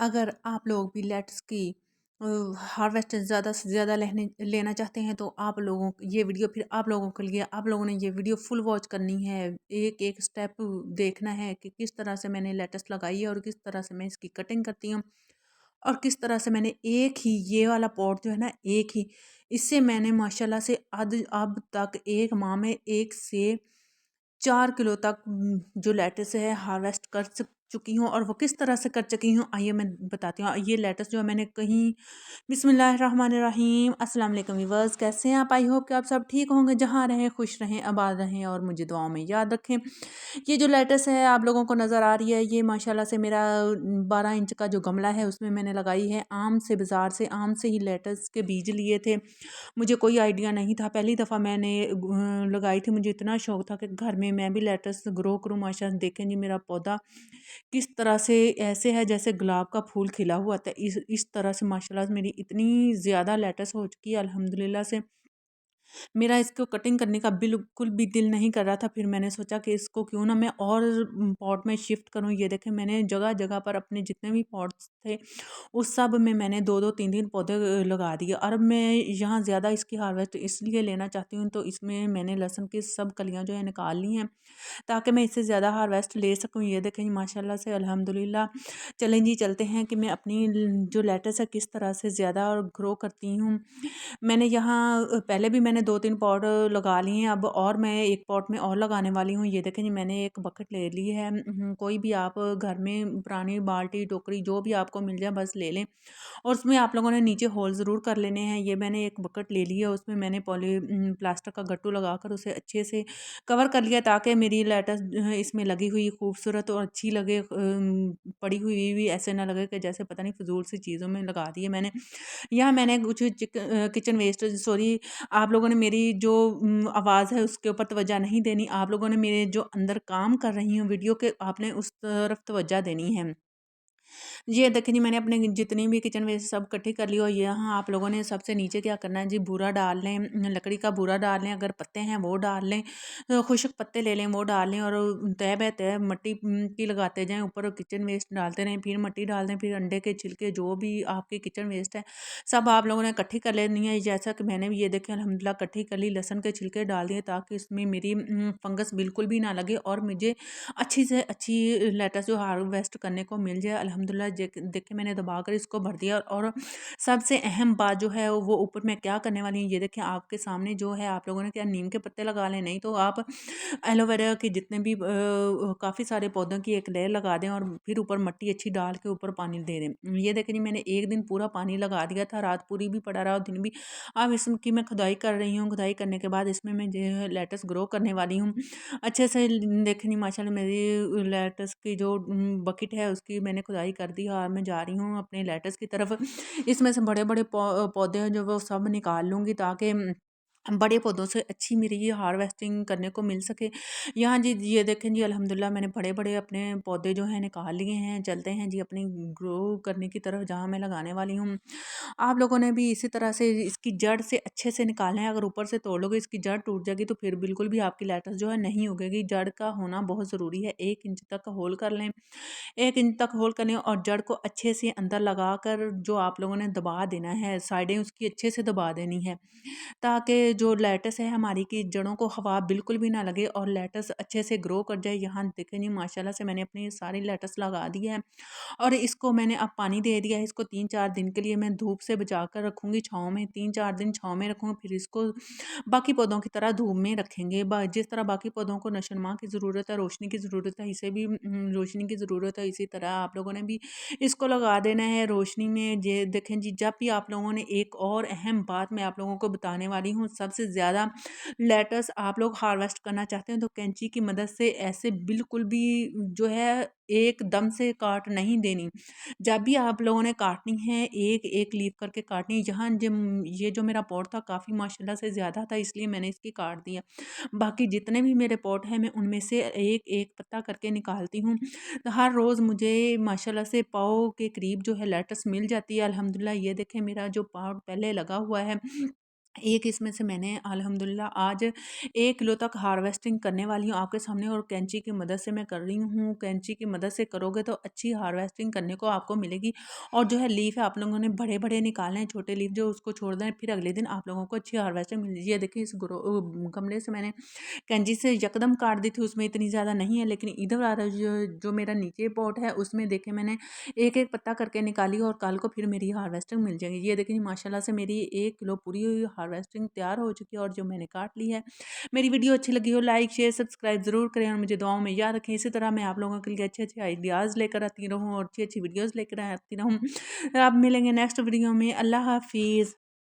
अगर आप लोग भी लेट्स की हार्वेस्ट ज़्यादा से ज़्यादा लेना चाहते हैं तो आप लोगों ये वीडियो फिर आप लोगों के लिए आप लोगों ने ये वीडियो फुल वॉच करनी है। एक एक स्टेप देखना है कि किस तरह से मैंने लेटेस्ट लगाई है और किस तरह से मैं इसकी कटिंग करती हूँ और किस तरह से मैंने एक ही ये वाला पॉट जो है ना एक ही इससे मैंने माशाल्लाह से अब तक एक माह में 1 से 4 किलो तक जो लेट्स है हार्वेस्ट कर चुकी हूँ और वो किस तरह से कर चुकी हूँ आइए मैं बताती हूँ। ये लेट्स जो है मैंने कहीं बिस्मिल्लाहिर्रहमानिर्रहीम अस्सलाम वालेकुम व्यूअर्स, कैसे हैं आप? आई होप कि आप सब ठीक होंगे, जहाँ रहें खुश रहें आबाद रहें और मुझे दुआओं में याद रखें। ये जो लेट्स है आप लोगों को नज़र आ रही है, ये माशाल्लाह से मेरा 12 इंच का जो गमला है उसमें मैंने लगाई है। आम से बाज़ार से आम से ही लेट्स के बीज लिए थे। मुझे कोई आइडिया नहीं था, पहली दफ़ा मैंने लगाई थी। मुझे इतना शौक था कि घर में मैं भी लेट्स ग्रो करूँ। माशाल्लाह देखें जी मेरा पौधा किस तरह से ऐसे है जैसे गुलाब का फूल खिला हुआ था। इस तरह से माशाल्लाह से मेरी इतनी ज़्यादा लेट्स हो चुकी है अल्हम्दुलिल्लाह से। मेरा इसको कटिंग करने का बिल्कुल भी दिल नहीं कर रहा था। फिर मैंने सोचा कि इसको क्यों ना मैं और पॉट में शिफ्ट करूँ। ये देखें मैंने जगह-जगह पर अपने जितने भी पॉट्स थे, उस सब में मैंने 2-2 3-3 पौधे लगा दिए और अब मैं यहाँ ज़्यादा इसकी हार्वेस्ट इसलिए लेना चाहती हूँ, तो इसमें मैंने लहसुन की सब कलियाँ जो है निकाल ली हैं, ताकि मैं इससे ज़्यादा हार्वेस्ट ले सकूँ। ये देखें माशाल्लाह से अल्हम्दुलिल्लाह। चलें जी चलते हैं कि मैं अपनी जो लेट्स है किस तरह से ज़्यादा और ग्रो करती हूँ। मैंने यहाँ पहले भी मैंने 2-3 पॉट लगा लिए हैं, अब और मैं एक पॉट में और लगाने वाली हूँ। ये देखें जी मैंने एक बकेट ले ली है। कोई भी आप घर में पुरानी बाल्टी, टोकरी जो भी आपको मिल जाए बस ले लें और उसमें आप लोगों ने नीचे होल ज़रूर कर लेने हैं। ये मैंने एक बकेट ले ली है, उसमें मैंने प्लास्टिक का गट्टू लगाकर उसे अच्छे से कवर कर लिया, ताकि मेरी लेट्स जो है इसमें लगी हुई खूबसूरत और अच्छी लगे। पड़ी हुई भी ऐसे ना लगे कि जैसे पता नहीं फ़िज़ूल सी चीज़ों में लगा दी है मैंने। यहाँ मैंने कुछ किचन वेस्ट सॉरी, आप लोगों ने मेरी जो आवाज़ है उसके ऊपर तवज्जो नहीं देनी। आप लोगों ने मेरे जो अंदर काम कर रही हूँ वीडियो के, आपने उस तरफ तवज्जो देनी है। ये देखें जी मैंने अपने जितनी भी किचन वेस्ट सब इकट्ठी कर ली और यहाँ आप लोगों ने सबसे नीचे क्या करना है जी, बूरा डाल लें, लकड़ी का बूरा डाल लें, अगर पत्ते हैं वो डाल लें, खुश्क पत्ते ले लें वो डाल लें और तय बे तय मट्टी की लगाते जाएं, ऊपर किचन वेस्ट डालते रहें, फिर मट्टी डाल दें, फिर अंडे के छिलके जो भी आपके किचन वेस्ट है सब आप लोगों ने इकट्ठी कर लेनी है। जैसा कि मैंने भी ये देखें अल्हम्दुलिल्लाह इकट्ठी कर ली, लहसुन के छिलके डाल दिए ताकि इसमें मेरी फंगस बिल्कुल भी ना लगे और मुझे अच्छी से अच्छी लेट्स जो हार्वेस्ट करने को मिल जाए। अल्हम्दुलिल्लाह देखिए मैंने दबाकर इसको भर दिया और सबसे अहम बात जो है वो ऊपर मैं क्या करने वाली हूँ, ये देखिए आपके सामने जो है, आप लोगों ने क्या नीम के पत्ते लगा लें, नहीं तो आप एलोवेरा के जितने भी काफ़ी सारे पौधों की एक लेयर लगा दें और फिर ऊपर मिट्टी अच्छी डाल के ऊपर पानी दे दें। ये देखिए मैंने एक दिन पूरा पानी लगा दिया था, रात पूरी भी पड़ा रहा और दिन भी। अब इसकी मैं खुदाई कर रही हूँ, खुदाई करने के बाद इसमें मैं जो है लेट्स ग्रो करने वाली हूँ अच्छे से। देखिए नहीं माशाल्लाह मेरी लेट्स की जो बकेट है उसकी मैंने खुदाई कर दी और मैं जा रही हूँ अपने लेट्स की तरफ। इसमें से बड़े बड़े पौधे हैं जो वो सब निकाल लूँगी, ताकि बड़े पौधों से अच्छी मेरी ये हार्वेस्टिंग करने को मिल सके। यहाँ जी ये देखें जी अल्हम्दुलिल्लाह मैंने बड़े बड़े अपने पौधे जो हैं निकाल लिए हैं। चलते हैं जी अपनी ग्रो करने की तरफ जहाँ मैं लगाने वाली हूँ। आप लोगों ने भी इसी तरह से इसकी जड़ से अच्छे से निकालना है। अगर ऊपर से तोड़ोगे इसकी जड़ टूट जाएगी तो फिर बिल्कुल भी आपकी लेट्स जो है नहीं उगेगी। जड़ का होना बहुत ज़रूरी है। 1 इंच तक होल कर लें, 1 इंच तक होल कर लें और जड़ को अच्छे से अंदर लगाकर जो आप लोगों ने दबा देना है, साइडें उसकी अच्छे से दबा देनी है, ताकि जो लेट्स है हमारी की जड़ों को हवा बिल्कुल भी ना लगे और लेट्स अच्छे से ग्रो कर जाए। यहाँ देखें जी माशाल्लाह से मैंने अपनी सारी लेट्स लगा दी है और इसको मैंने अब पानी दे दिया है। इसको 3-4 दिन के लिए मैं धूप से बचा कर रखूँगी, छाँव में 3-4 दिन छाँव में रखूँगी, फिर इसको बाकी पौधों की तरह धूप में रखेंगे। जिस तरह बाकी पौधों को नशोनुमा की ज़रूरत है, रोशनी की ज़रूरत है, इसे भी रोशनी की ज़रूरत है। इसी तरह आप लोगों ने भी इसको लगा देना है रोशनी में। ये देखें जी, जब भी आप लोगों ने एक और अहम बात मैं आप लोगों को बताने वाली हूँ, सबसे ज़्यादा लेट्स आप लोग हार्वेस्ट करना चाहते हैं तो कैंची की मदद से ऐसे बिल्कुल भी जो है एकदम से काट नहीं देनी। जब भी आप लोगों ने काटनी है एक एक लीफ करके काटनी है। यहाँ जब ये जो मेरा पॉट था काफ़ी माशाल्लाह से ज़्यादा था, इसलिए मैंने इसकी काट दिया। बाकी जितने भी मेरे पॉट हैं मैं उनमें से एक एक पत्ता करके निकालती हूँ। तो हर रोज़ मुझे माशाल्लाह से पाव के करीब जो है लेट्स मिल जाती है अल्हम्दुलिल्लाह। ये देखें मेरा जो पॉट पहले लगा हुआ है एक इसमें से मैंने अल्हम्दुलिल्लाह आज 1 किलो तक हार्वेस्टिंग करने वाली हूँ आपके सामने, और कैंची की मदद से मैं कर रही हूँ। कैंची की मदद से करोगे तो अच्छी हार्वेस्टिंग करने को आपको मिलेगी। और जो है लीफ है आप लोगों ने बड़े-बड़े निकालने हैं, छोटे लीफ जो उसको छोड़ दें, फिर अगले दिन आप लोगों को अच्छी हार्वेस्टिंग मिल ये देखिए इस गमले से मैंने कैंची से यकदम काट दी थी, उसमें इतनी ज़्यादा नहीं है, लेकिन इधर वाला जो जो मेरा नीचे पॉट है उसमें देखिए मैंने एक-एक पत्ता करके निकाली, और कल को फिर मेरी हार्वेस्टिंग मिल जाएगी। ये देखिए माशाल्लाह से मेरी 1 किलो पूरी हुई हार्वेस्टिंग तैयार हो चुकी है, और जो मैंने काट ली है। मेरी वीडियो अच्छी लगी हो लाइक, शेयर, सब्सक्राइब ज़रूर करें, और मुझे दुआओं में याद रखें। इसी तरह मैं आप लोगों के लिए अच्छे-अच्छे आइडियाज़ लेकर आती रहूँ और अच्छी-अच्छी वीडियोज़ लेकर आती रहूँ। अब मिलेंगे नेक्स्ट वीडियो में। अल्लाह हाफ़िज़।